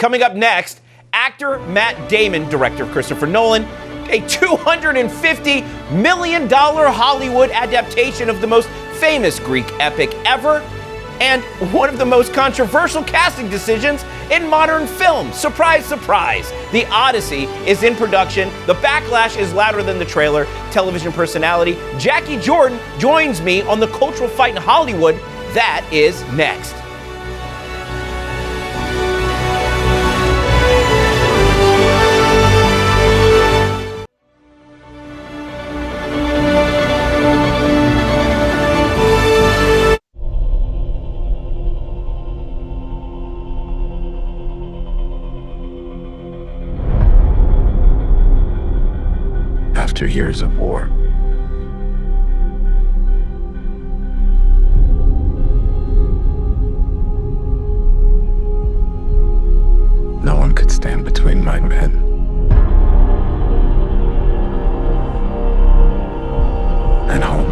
Coming up next, actor Matt Damon, director Christopher Nolan, a $250 million Hollywood adaptation of the most famous Greek epic ever, and one of the most controversial casting decisions in modern film. Surprise, surprise. The Odyssey is in production. The backlash is louder than the trailer. Television personality Jacquie Jordan joins me on the cultural fight in Hollywood. That is next. After years of war, no one could stand between my men and home.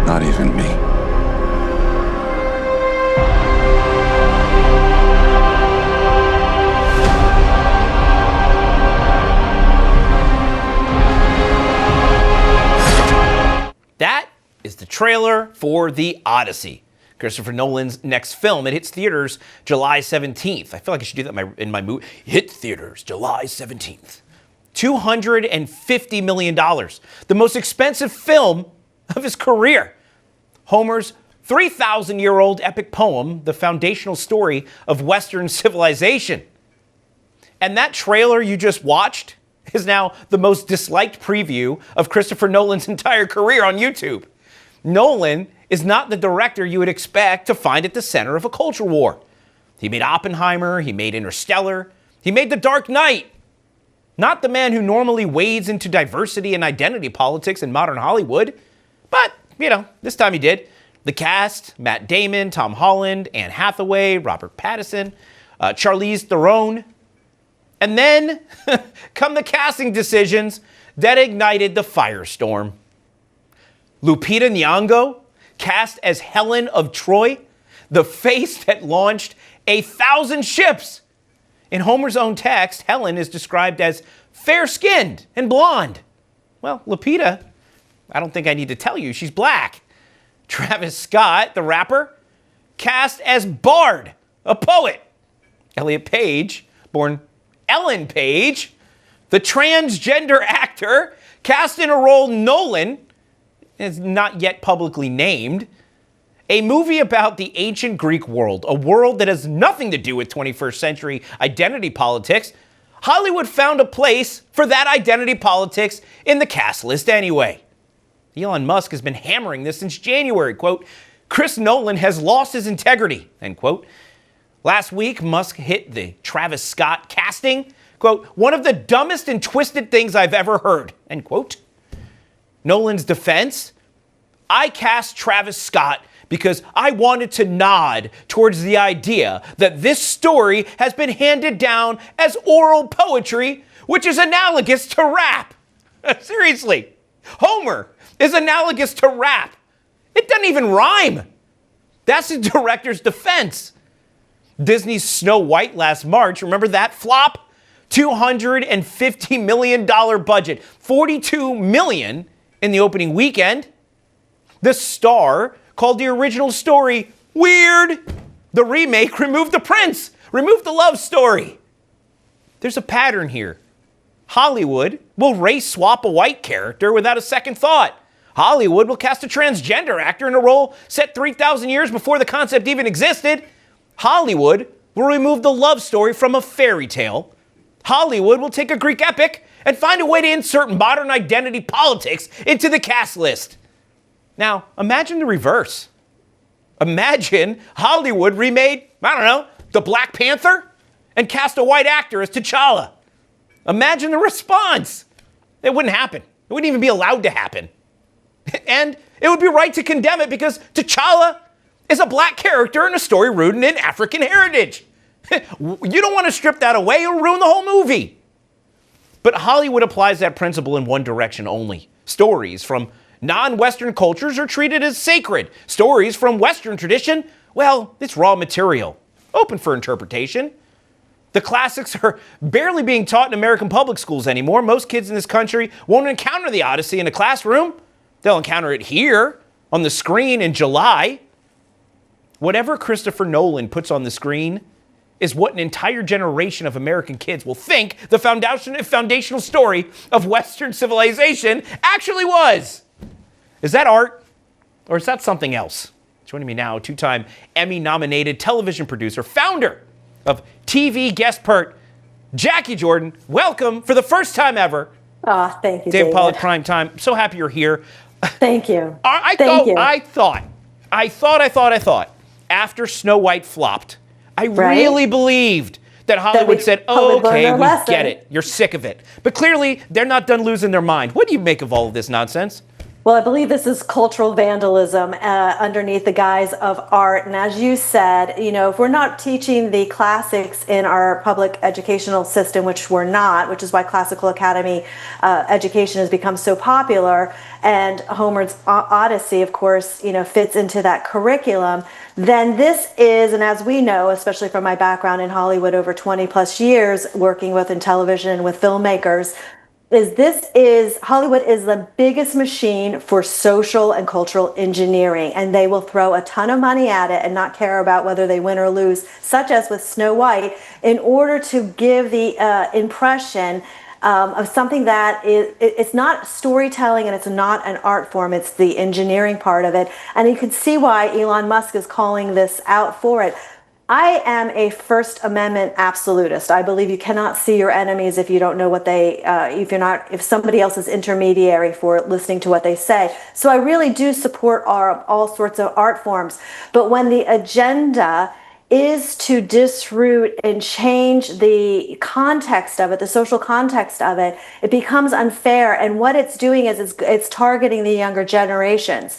Not even me. That is the trailer for The Odyssey, Christopher Nolan's next film. It hits theaters July 17th. I feel like I should do that in my movie. Hit theaters July 17th. $250 million, the most expensive film of his career. Homer's 3,000-year-old epic poem, the foundational story of Western civilization. And that trailer you just watched is now the most disliked preview of Christopher Nolan's entire career on YouTube. Nolan is not the director you would expect to find at the center of a culture war. He made Oppenheimer, he made Interstellar, he made The Dark Knight. Not the man who normally wades into diversity and identity politics in modern Hollywood, but, this time he did. The cast, Matt Damon, Tom Holland, Anne Hathaway, Robert Pattinson, Charlize Theron. And then come the casting decisions that ignited the firestorm. Lupita Nyong'o, cast as Helen of Troy, the face that launched 1,000 ships. In Homer's own text, Helen is described as fair-skinned and blonde. Well, Lupita, I don't think I need to tell you, she's black. Travis Scott, the rapper, cast as Bard, a poet. Elliot Page, born Ellen Page, the transgender actor, cast in a role Nolan is not yet publicly named. A movie about the ancient Greek world, a world that has nothing to do with 21st century identity politics. Hollywood found a place for that identity politics in the cast list anyway. Elon Musk has been hammering this since January. Quote, Chris Nolan has lost his integrity, end quote. Last week, Musk hit the Travis Scott casting. Quote, one of the dumbest and twisted things I've ever heard, end quote. Nolan's defense, I cast Travis Scott because I wanted to nod towards the idea that this story has been handed down as oral poetry, which is analogous to rap. Seriously, Homer is analogous to rap. It doesn't even rhyme. That's the director's defense. Disney's Snow White last March, remember that flop? $250 million budget, $42 million in the opening weekend. The Star called the original story weird. The remake removed the prince, removed the love story. There's a pattern here. Hollywood will race swap a white character without a second thought. Hollywood will cast a transgender actor in a role set 3,000 years before the concept even existed. Hollywood will remove the love story from a fairy tale. Hollywood will take a Greek epic and find a way to insert modern identity politics into the cast list. Now, imagine the reverse. Imagine Hollywood remade, the Black Panther and cast a white actor as T'Challa. Imagine the response. It wouldn't happen. It wouldn't even be allowed to happen. And it would be right to condemn it because T'Challa is a black character in a story rooted in African heritage. You don't want to strip that away, it'll ruin the whole movie. But Hollywood applies that principle in one direction only. Stories from Non-Western cultures are treated as sacred. Stories from Western tradition, well, it's raw material, open for interpretation. The classics are barely being taught in American public schools anymore. Most kids in this country won't encounter the Odyssey in a classroom. They'll encounter it here on the screen in July. Whatever Christopher Nolan puts on the screen is what an entire generation of American kids will think the foundational story of Western civilization actually was. Is that art, or is that something else? Joining me now, two-time Emmy-nominated television producer, founder of TVGuestpert, Jacquie Jordan. Welcome for the first time ever. Oh, thank you, David. Pollack, Primetime. So happy you're here. Thank you. I thought, after Snow White flopped, I really believed that Hollywood said, oh, okay, we get it. You're sick of it. But clearly, they're not done losing their mind. What do you make of all of this nonsense? Well, I believe this is cultural vandalism underneath the guise of art. And as you said, if we're not teaching the classics in our public educational system, which we're not, which is why classical academy education has become so popular, and Homer's Odyssey, of course, fits into that curriculum, then this is, and as we know, especially from my background in Hollywood over 20 plus years, working with in television and with filmmakers, Hollywood is the biggest machine for social and cultural engineering, and they will throw a ton of money at it and not care about whether they win or lose, such as with Snow White, in order to give the impression of something that it's not storytelling and it's not an art form, it's the engineering part of it. And you can see why Elon Musk is calling this out for it. I am a First Amendment absolutist. I believe you cannot see your enemies if you don't know what if somebody else is intermediary for listening to what they say. So I really do support all sorts of art forms. But when the agenda is to disroot and change the context of it, the social context of it, it becomes unfair. And what it's doing is it's targeting the younger generations.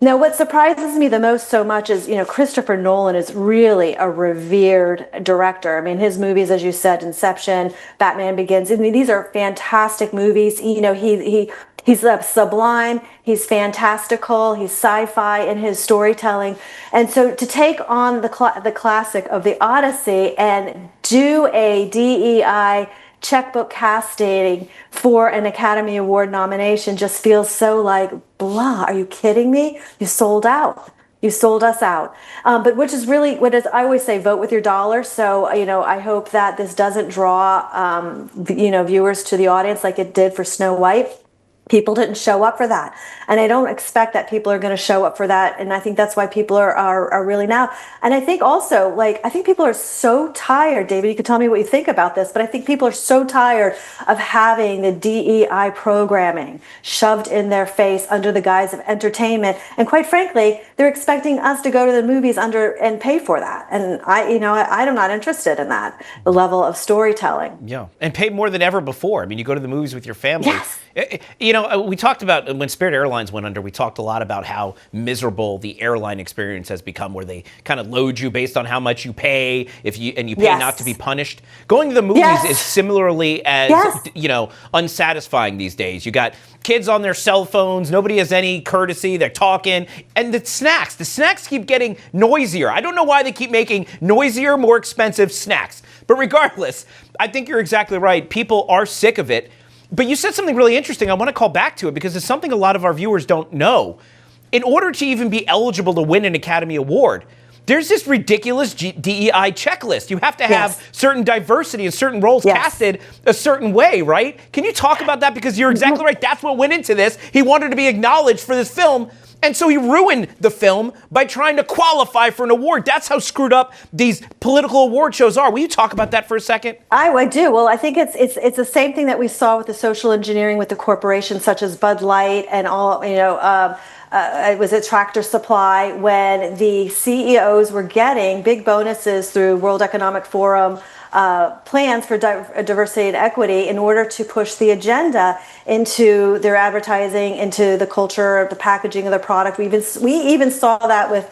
Now, what surprises me the most so much is, Christopher Nolan is really a revered director. I mean, his movies, as you said, Inception, Batman Begins, these are fantastic movies. He's sublime, he's fantastical, he's sci-fi in his storytelling. And so to take on the classic of the Odyssey and do a DEI checkbook casting for an Academy Award nomination just feels so like, blah, are you kidding me? You sold out. You sold us out. But which is really, I always say, vote with your dollar. So, I hope that this doesn't draw, viewers to the audience like it did for Snow White. People didn't show up for that. And I don't expect that people are going to show up for that. And I think that's why people are really now. And I think also, I think people are so tired, David, you can tell me what you think about this, but I think people are so tired of having the DEI programming shoved in their face under the guise of entertainment. And quite frankly, they're expecting us to go to the movies and pay for that. And I'm not interested in that, the level of storytelling. Yeah. And pay more than ever before. I mean, you go to the movies with your family. Yes. We talked about when Spirit Airlines went under, we talked a lot about how miserable the airline experience has become, where they kind of load you based on how much you pay, and you pay not to be punished. Going to the movies is similarly as, unsatisfying these days. You got kids on their cell phones, nobody has any courtesy, they're talking, and the snacks keep getting noisier. I don't know why they keep making noisier, more expensive snacks. But regardless, I think you're exactly right. People are sick of it. But you said something really interesting. I want to call back to it because it's something a lot of our viewers don't know. In order to even be eligible to win an Academy Award, there's this ridiculous DEI checklist. You have to have certain diversity and certain roles casted a certain way, right? Can you talk about that? Because you're exactly right. That's what went into this. He wanted to be acknowledged for this film. And so he ruined the film by trying to qualify for an award. That's how screwed up these political award shows are. Will you talk about that for a second? I do. Well, I think it's the same thing that we saw with the social engineering with the corporations such as Bud Light and all, it was a Tractor Supply, when the CEOs were getting big bonuses through World Economic Forum plans for diversity and equity in order to push the agenda into their advertising, into the culture, the packaging of the product. We even saw that with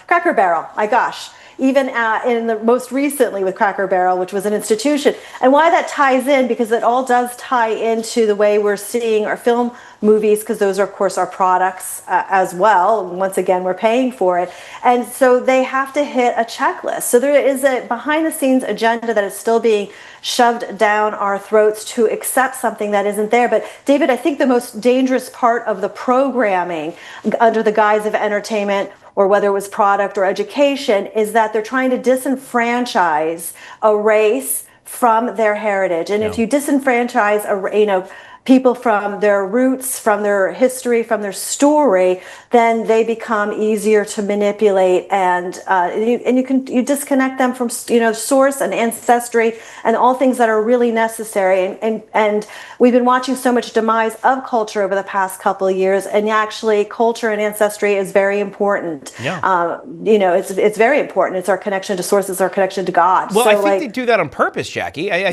Cracker Barrel. My gosh. even in the most recently with Cracker Barrel, which was an institution. And why that ties in, because it all does tie into the way we're seeing our film movies, because those are, of course, our products as well. Once again, we're paying for it. And so they have to hit a checklist. So there is a behind-the-scenes agenda that is still being shoved down our throats to accept something that isn't there. But David, I think the most dangerous part of the programming under the guise of entertainment, or whether it was product or education, is that they're trying to disenfranchise a race from their heritage. And if you disenfranchise people from their roots, from their history, from their story, then they become easier to manipulate, and you disconnect them from source and ancestry and all things that are really necessary. And we've been watching so much demise of culture over the past couple of years, and actually culture and ancestry is very important. Yeah. It's very important. It's our connection to sources, our connection to God. Well, I think they do that on purpose, Jacquie. I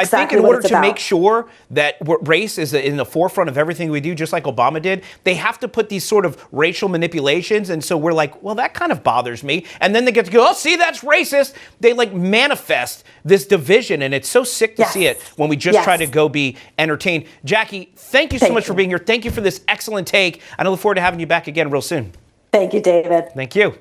think in order to make sure that race is in the forefront of everything we do, just like Obama did, they have to put these sort of racial manipulations. And so we're like, well, that kind of bothers me. And then they get to go, oh, see, that's racist. They manifest this division. And it's so sick to see it when we just try to go be entertained. Jacquie, thank you so much for being here. Thank you for this excellent take. And I look forward to having you back again real soon. Thank you, David. Thank you.